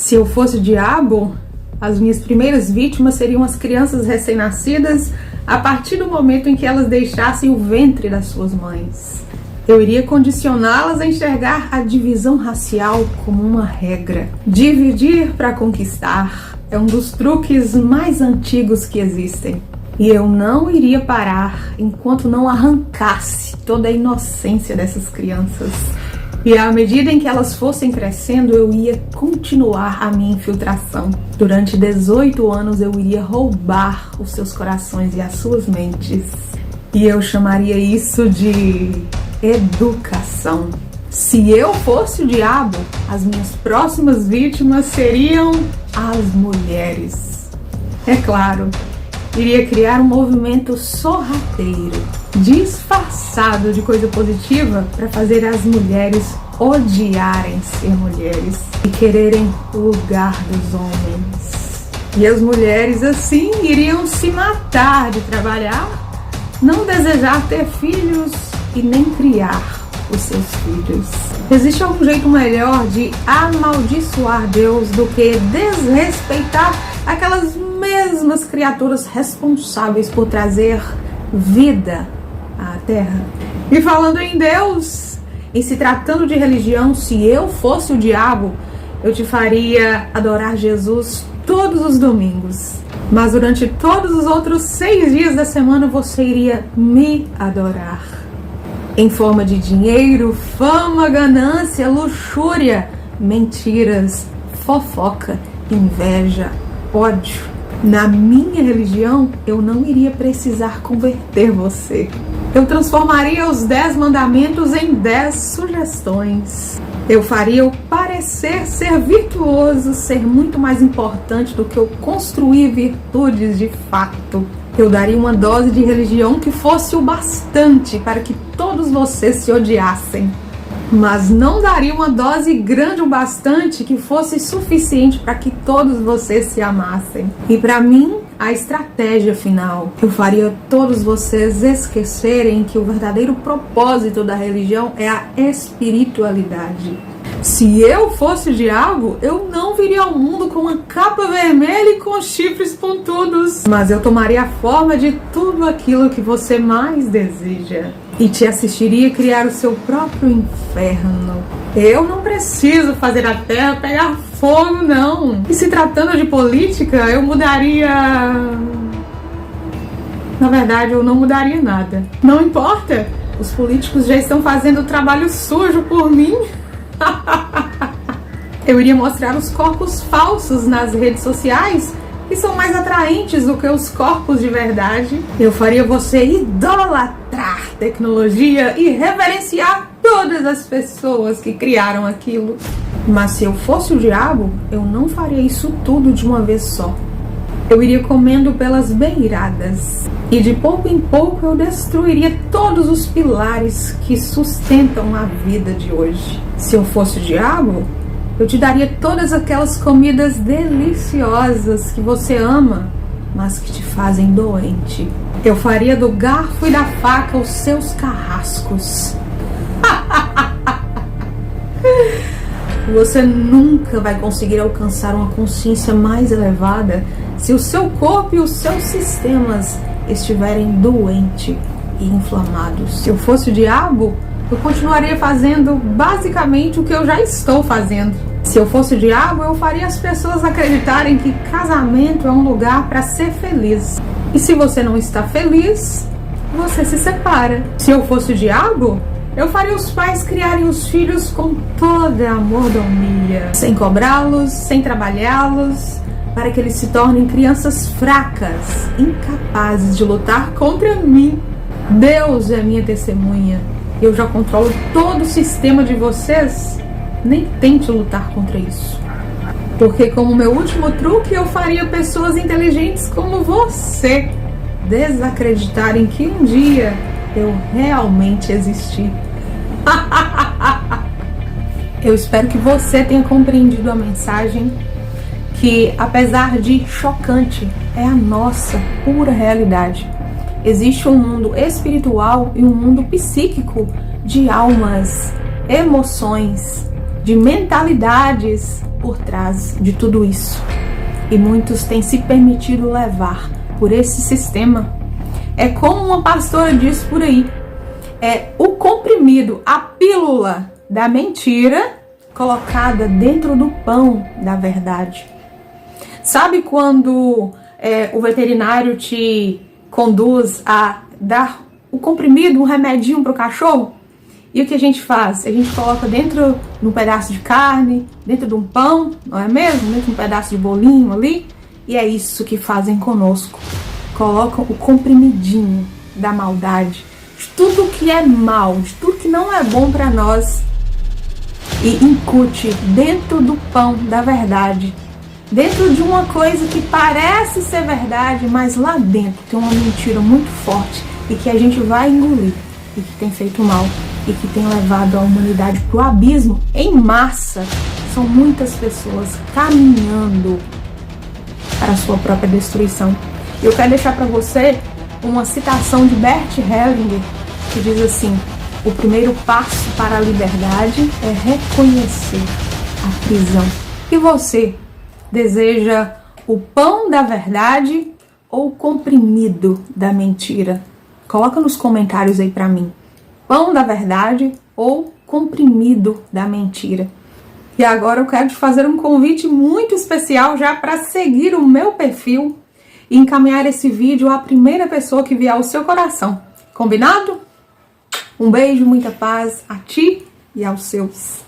Se eu fosse o diabo, as minhas primeiras vítimas seriam as crianças recém-nascidas a partir do momento em que elas deixassem o ventre das suas mães. Eu iria condicioná-las a enxergar a divisão racial como uma regra. Dividir para conquistar é um dos truques mais antigos que existem. E eu não iria parar enquanto não arrancasse toda a inocência dessas crianças. E à medida em que elas fossem crescendo, eu ia continuar a minha infiltração. Durante 18 anos eu iria roubar os seus corações e as suas mentes. E eu chamaria isso de educação. Se eu fosse o diabo, as minhas próximas vítimas seriam as mulheres. É claro, iria criar um movimento sorrateiro, disfarçado de coisa positiva, para fazer as mulheres odiarem ser mulheres e quererem o lugar dos homens. E as mulheres assim iriam se matar de trabalhar, não desejar ter filhos e nem criar os seus filhos. Existe algum jeito melhor de amaldiçoar Deus do que desrespeitar aquelas mesmas criaturas responsáveis por trazer vida à Terra? E falando em Deus, em se tratando de religião, se eu fosse o diabo, eu te faria adorar Jesus todos os domingos. Mas durante todos os outros 6 dias da semana você iria me adorar. Em forma de dinheiro, fama, ganância, luxúria, mentiras, fofoca, inveja, ódio. Na minha religião, eu não iria precisar converter você. Eu transformaria os 10 mandamentos em 10 sugestões. Eu faria o parecer ser virtuoso ser muito mais importante do que eu construir virtudes de fato. Eu daria uma dose de religião que fosse o bastante para que todos vocês se odiassem. Mas não daria uma dose grande o bastante que fosse suficiente para que todos vocês se amassem. E para mim, a estratégia final, eu faria todos vocês esquecerem que o verdadeiro propósito da religião é a espiritualidade. Se eu fosse o diabo, eu não viria ao mundo com uma capa vermelha e com chifres pontudos. Mas eu tomaria a forma de tudo aquilo que você mais deseja e te assistiria criar o seu próprio inferno. Eu não preciso fazer a terra pegar fogo, não. E se tratando de política, eu mudaria... Na verdade, eu não mudaria nada. Não importa, os políticos já estão fazendo o trabalho sujo por mim. Eu iria mostrar os corpos falsos nas redes sociais, que são mais atraentes do que os corpos de verdade. Eu faria você idolatrar tecnologia e reverenciar todas as pessoas que criaram aquilo. Mas se eu fosse o diabo, eu não faria isso tudo de uma vez só. Eu iria comendo pelas beiradas. E de pouco em pouco eu destruiria todos os pilares que sustentam a vida de hoje. Se eu fosse o diabo, eu te daria todas aquelas comidas deliciosas que você ama, mas que te fazem doente. Eu faria do garfo e da faca os seus carrascos. Você nunca vai conseguir alcançar uma consciência mais elevada se o seu corpo e os seus sistemas estiverem doentes e inflamados. Se eu fosse o diabo, eu continuaria fazendo basicamente o que eu já estou fazendo. Se eu fosse o diabo, eu faria as pessoas acreditarem que casamento é um lugar para ser feliz. E se você não está feliz, você se separa. Se eu fosse o diabo, eu faria os pais criarem os filhos com toda a mordomia, sem cobrá-los, sem trabalhá-los, para que eles se tornem crianças fracas, incapazes de lutar contra mim. Deus é minha testemunha. Eu já controlo todo o sistema de vocês. Nem tente lutar contra isso. Porque como meu último truque, eu faria pessoas inteligentes como você desacreditarem que um dia eu realmente existi. Eu espero que você tenha compreendido a mensagem, que apesar de chocante, é a nossa pura realidade. Existe um mundo espiritual e um mundo psíquico de almas, emoções, de mentalidades por trás de tudo isso. E muitos têm se permitido levar por esse sistema. É como uma pastora disse por aí, é o comprimido, a pílula da mentira colocada dentro do pão da verdade. Sabe quando o veterinário te conduz a dar o comprimido, um remedinho para o cachorro? E o que a gente faz? A gente coloca dentro de um pedaço de carne, dentro de um pão, não é mesmo? Dentro de um pedaço de bolinho ali. E é isso que fazem conosco. Colocam o comprimidinho da maldade, de tudo que é mal, de tudo que não é bom para nós, e incute dentro do pão da verdade, dentro de uma coisa que parece ser verdade, mas lá dentro tem uma mentira muito forte e que a gente vai engolir, e que tem feito mal, e que tem levado a humanidade para o abismo em massa. São muitas pessoas caminhando para a sua própria destruição. Eu quero deixar para você uma citação de Bert Hellinger, que diz assim: o primeiro passo para a liberdade é reconhecer a prisão. E você deseja o pão da verdade ou o comprimido da mentira? Coloca nos comentários aí para mim. Pão da verdade ou comprimido da mentira? E agora eu quero te fazer um convite muito especial já para seguir o meu perfil e encaminhar esse vídeo à primeira pessoa que vier ao seu coração. Combinado? Um beijo, muita paz a ti e aos seus.